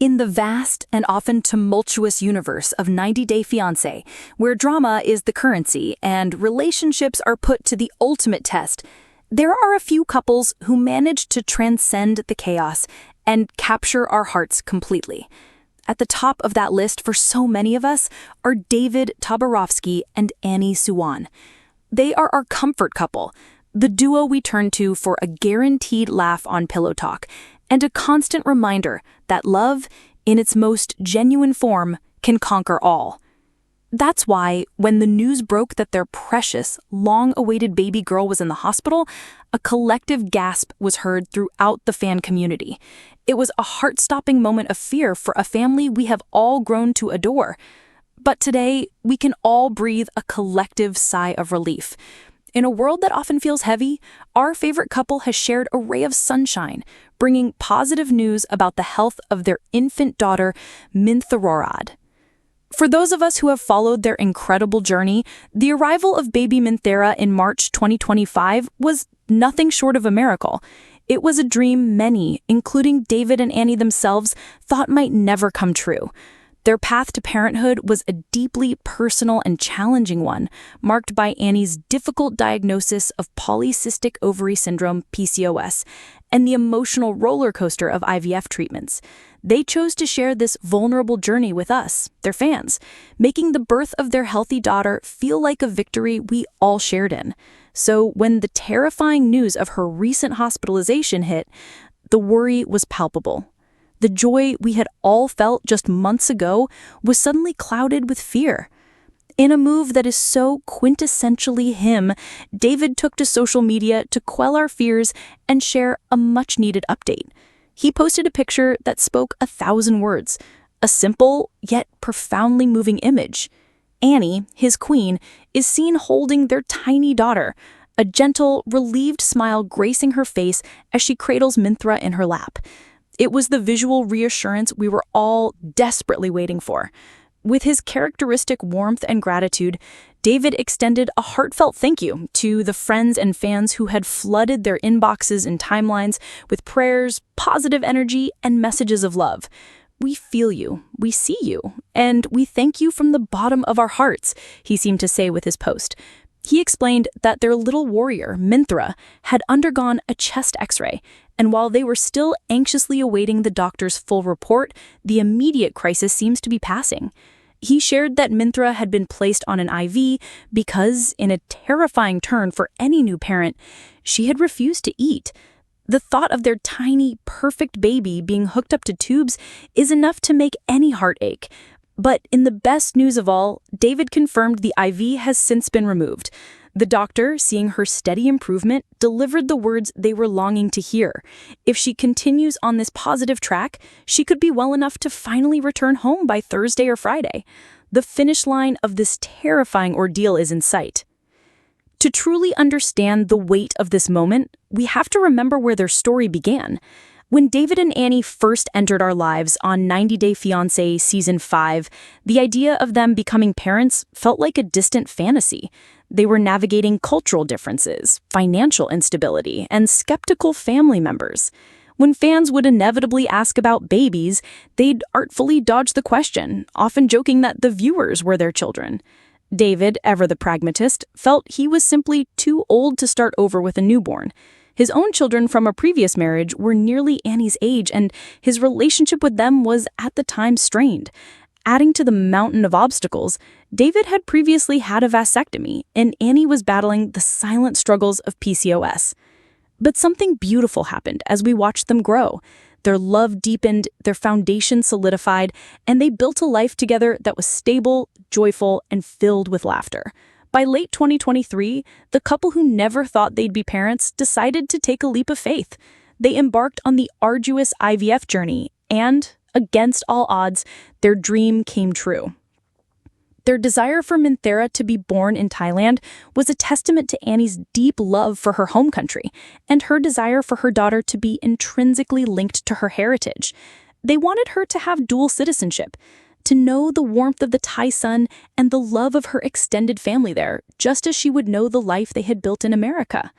In the vast and often tumultuous universe of 90 Day Fiancé, where drama is the currency and relationships are put to the ultimate test, there are a few couples who manage to transcend the chaos and capture our hearts completely. At the top of that list for so many of us are David Tabarovsky and Annie Suwan. They are our comfort couple, the duo we turn to for a guaranteed laugh on Pillow Talk, and a constant reminder that love, in its most genuine form, can conquer all. That's why, when the news broke that their precious, long-awaited baby girl was in the hospital, a collective gasp was heard throughout the fan community. It was a heart-stopping moment of fear for a family we have all grown to adore. But today, we can all breathe a collective sigh of relief. In a world that often feels heavy, our favorite couple has shared a ray of sunshine, bringing positive news about the health of their infant daughter, Minthororad. For those of us who have followed their incredible journey, the arrival of baby Minthera in March 2025 was nothing short of a miracle. It was a dream many, including David and Annie themselves, thought might never come true. Their path to parenthood was a deeply personal and challenging one, marked by Annie's difficult diagnosis of polycystic ovary syndrome, PCOS, and the emotional roller coaster of IVF treatments. They chose to share this vulnerable journey with us, their fans, making the birth of their healthy daughter feel like a victory we all shared in. So when the terrifying news of her recent hospitalization hit, the worry was palpable. The joy we had all felt just months ago was suddenly clouded with fear. In a move that is so quintessentially him, David took to social media to quell our fears and share a much-needed update. He posted a picture that spoke 1,000 words, a simple yet profoundly moving image. Annie, his queen, is seen holding their tiny daughter, a gentle, relieved smile gracing her face as she cradles Minthra in her lap. It was the visual reassurance we were all desperately waiting for. With his characteristic warmth and gratitude, David extended a heartfelt thank you to the friends and fans who had flooded their inboxes and timelines with prayers, positive energy, and messages of love. "We feel you, we see you, and we thank you from the bottom of our hearts," he seemed to say with his post. He explained that their little warrior, Minthra, had undergone a chest x-ray, and while they were still anxiously awaiting the doctor's full report, the immediate crisis seems to be passing. He shared that Minthra had been placed on an IV because, in a terrifying turn for any new parent, she had refused to eat. The thought of their tiny, perfect baby being hooked up to tubes is enough to make any heart ache. But in the best news of all, David confirmed the IV has since been removed. The doctor, seeing her steady improvement, delivered the words they were longing to hear. If she continues on this positive track, she could be well enough to finally return home by Thursday or Friday. The finish line of this terrifying ordeal is in sight. To truly understand the weight of this moment, we have to remember where their story began. When David and Annie first entered our lives on 90 Day Fiancé Season 5, the idea of them becoming parents felt like a distant fantasy. They were navigating cultural differences, financial instability, and skeptical family members. When fans would inevitably ask about babies, they'd artfully dodge the question, often joking that the viewers were their children. David, ever the pragmatist, felt he was simply too old to start over with a newborn. His own children from a previous marriage were nearly Annie's age, and his relationship with them was at the time strained. Adding to the mountain of obstacles, David had previously had a vasectomy, and Annie was battling the silent struggles of PCOS. But something beautiful happened as we watched them grow. Their love deepened, their foundation solidified, and they built a life together that was stable, joyful, and filled with laughter. By late 2023, the couple who never thought they'd be parents decided to take a leap of faith. They embarked on the arduous IVF journey, and, against all odds, their dream came true. Their desire for Minthera to be born in Thailand was a testament to Annie's deep love for her home country and her desire for her daughter to be intrinsically linked to her heritage. They wanted her to have dual citizenship, to know the warmth of the Thai sun and the love of her extended family there, just as she would know the life they had built in America.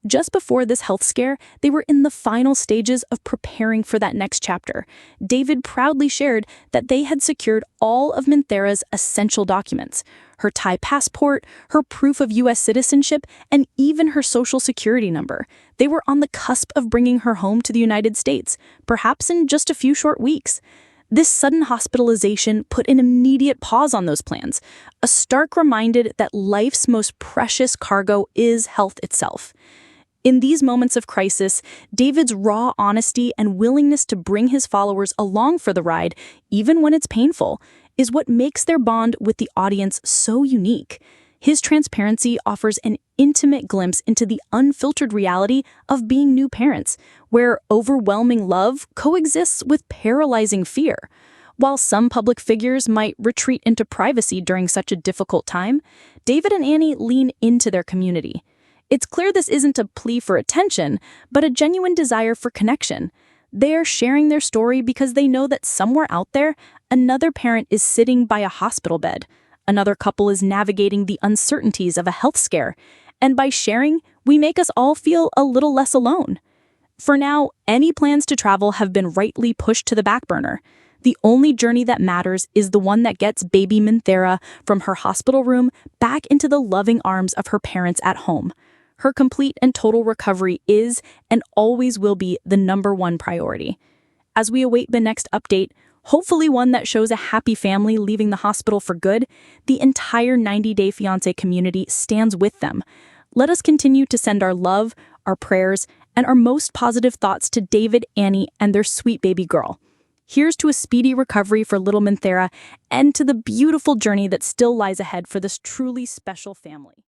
Just before this health scare, they were in the final stages of preparing for that next chapter. David proudly shared that they had secured all of Minthera's essential documents: her Thai passport, her proof of U.S. citizenship, and even her social security number. They were on the cusp of bringing her home to the United States, perhaps in just a few short weeks. This sudden hospitalization put an immediate pause on those plans, a stark reminder that life's most precious cargo is health itself. In these moments of crisis, David's raw honesty and willingness to bring his followers along for the ride, even when it's painful, is what makes their bond with the audience so unique. His transparency offers an intimate glimpse into the unfiltered reality of being new parents, where overwhelming love coexists with paralyzing fear. While some public figures might retreat into privacy during such a difficult time, David and Annie lean into their community. It's clear this isn't a plea for attention, but a genuine desire for connection. They're sharing their story because they know that somewhere out there, another parent is sitting by a hospital bed. Another couple is navigating the uncertainties of a health scare. And by sharing, we make us all feel a little less alone. For now, any plans to travel have been rightly pushed to the back burner. The only journey that matters is the one that gets baby Minthera from her hospital room back into the loving arms of her parents at home. Her complete and total recovery is and always will be the #1 priority. As we await the next update, hopefully one that shows a happy family leaving the hospital for good, the entire 90 Day Fiancé community stands with them. Let us continue to send our love, our prayers, and our most positive thoughts to David, Annie, and their sweet baby girl. Here's to a speedy recovery for little Minthera and to the beautiful journey that still lies ahead for this truly special family.